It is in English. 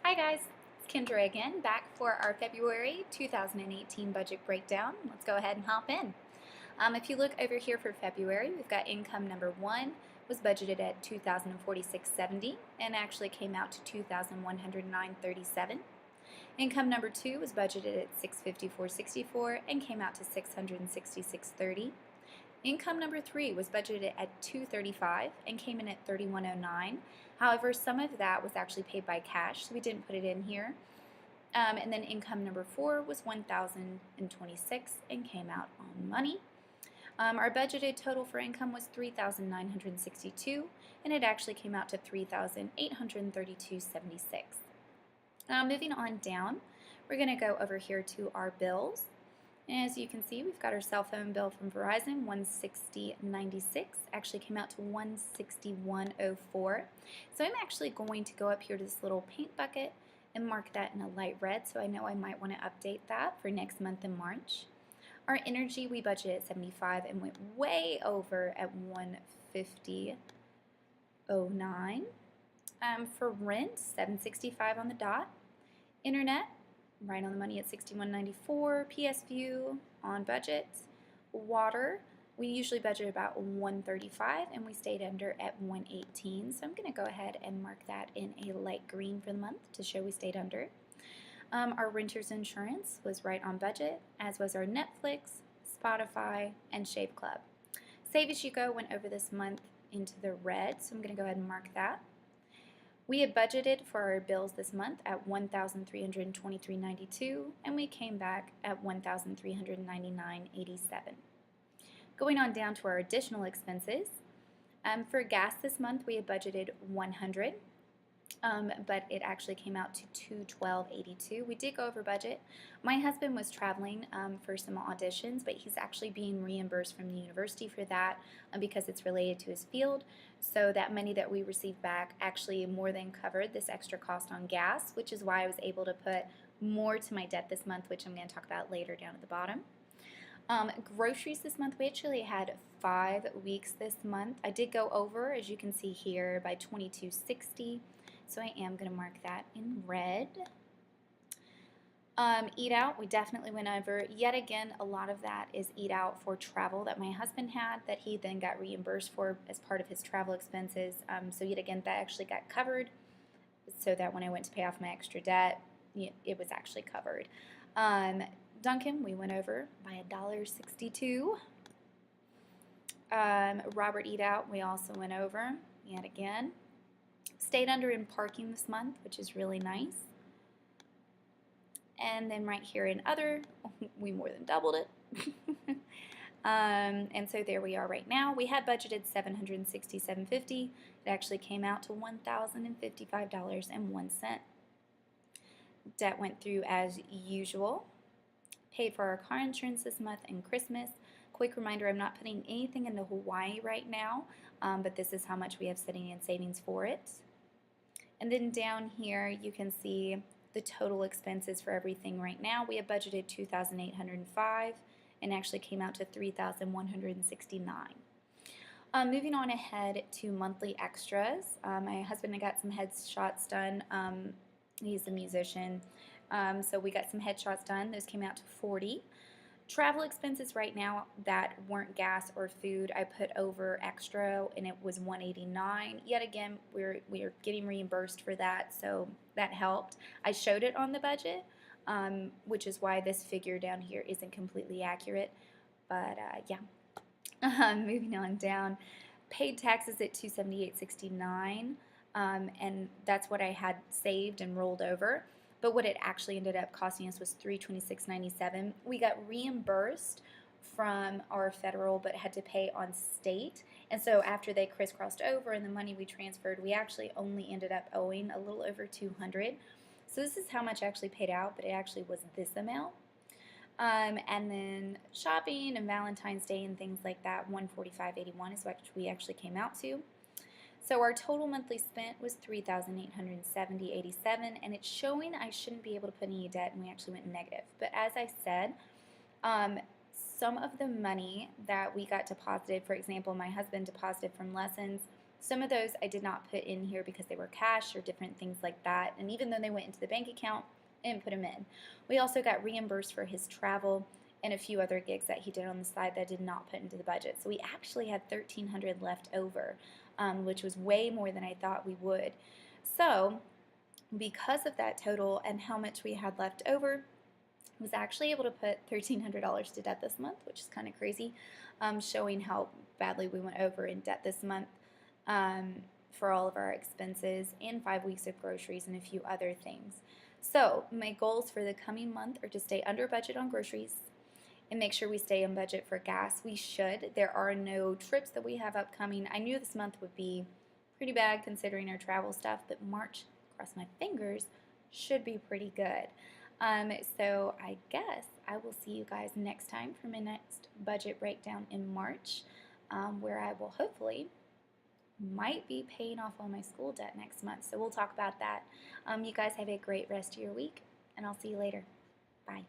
Hi guys, it's Kendra again, back for our February 2018 budget breakdown. Let's go ahead and hop in. If you look over here for February, we've got income number one was budgeted at $2,046.70 and actually came out to $2,109.37. Income number two was budgeted at $654.64 and came out to $666.30. Income number three was budgeted at $235 and came in at $31.09. However, some of that was actually paid by cash, so we didn't put it in here. And then income number four was $1,026 and came out on money. Our budgeted total for income was $3,962, and it actually came out to $3,832.76. Moving on down, we're going to go over here to our bills. As you can see, we've got our cell phone bill from Verizon, $160.96, actually came out to $161.04. So I'm actually going to go up here to this little paint bucket and mark that in a light red, so I know I might want to update that for next month in March. Our energy, we budgeted at 75 and went way over at 150.09. For rent, $765 on the dot. Internet, right on the money at $61.94. PS View on budget. Water, we usually budget about $135 and we stayed under at $118. So I'm going to go ahead and mark that in a light green for the month to show we stayed under. Our renter's insurance was right on budget, as was our Netflix, Spotify, and Shave Club. Save As You Go went over this month into the red, so I'm going to go ahead and mark that. We had budgeted for our bills this month at $1,323.92, and we came back at $1,399.87. Going on down to our additional expenses, for gas this month we had budgeted $100, but it actually came out to $212.82. We did go over budget. My husband was traveling for some auditions, but he's actually being reimbursed from the university for that because it's related to his field. So that money that we received back actually more than covered this extra cost on gas, which is why I was able to put more to my debt this month, which I'm going to talk about later down at the bottom. Groceries this month, we actually had 5 weeks this month. I did go over, as you can see here, by $22.60. So I am going to mark that in red. Eat out, we definitely went over. Yet again, a lot of that is eat out for travel that my husband had that he then got reimbursed for as part of his travel expenses. So yet again, that actually got covered so that when I went to pay off my extra debt, it was actually covered. Duncan, we went over by $1.62. Robert Eat Out, we also went over yet again. Stayed under in parking this month, which is really nice. And then right here in other, we more than doubled it. And so there we are right now. We had budgeted $767.50. It actually came out to $1,055.01. Debt went through as usual. Paid for our car insurance this month and Christmas. Quick reminder, I'm not putting anything into Hawaii right now, but this is how much we have sitting in savings for it. And then down here you can see the total expenses for everything right now. We have budgeted $2,805 and actually came out to $3,169. Moving on ahead to monthly extras. My husband and I got some headshots done. He's a musician, so we got some headshots done. Those came out to $40. Travel expenses right now that weren't gas or food, I put over extra and it was $189. Yet again, we're getting reimbursed for that, so that helped. I showed it on the budget, which is why this figure down here isn't completely accurate. But yeah, moving on down. Paid taxes at $278.69, and that's what I had saved and rolled over. But what it actually ended up costing us was $326.97. We got reimbursed from our federal, but had to pay on state. And so after they crisscrossed over and the money we transferred, we actually only ended up owing a little over $200. So this is how much actually paid out, but it actually was this amount. And then shopping and Valentine's Day and things like that, $145.81 is what we actually came out to. So our total monthly spent was $3,870.87, and it's showing I shouldn't be able to put any debt, and we actually went negative. But as I said, some of the money that we got deposited, for example, my husband deposited from lessons Some of those I did not put in here because they were cash or different things like that. And even though they went into the bank account, I didn't put them in. We also got reimbursed for his travel and a few other gigs that he did on the side that I did not put into the budget. So we actually had $1,300 left over, which was way more than I thought we would. So because of that total and how much we had left over, I was actually able to put $1,300 to debt this month, which is kind of crazy, showing how badly we went over in debt this month for all of our expenses and 5 weeks of groceries and a few other things. So my goals for the coming month are to stay under budget on groceries and make sure we stay on budget for gas. We should. There are no trips that we have upcoming. I knew this month would be pretty bad considering our travel stuff, but March, cross my fingers, should be pretty good. So I guess I will see you guys next time for my next budget breakdown in March, where I will hopefully might be paying off all my school debt next month. So we'll talk about that. You guys have a great rest of your week, and I'll see you later. Bye.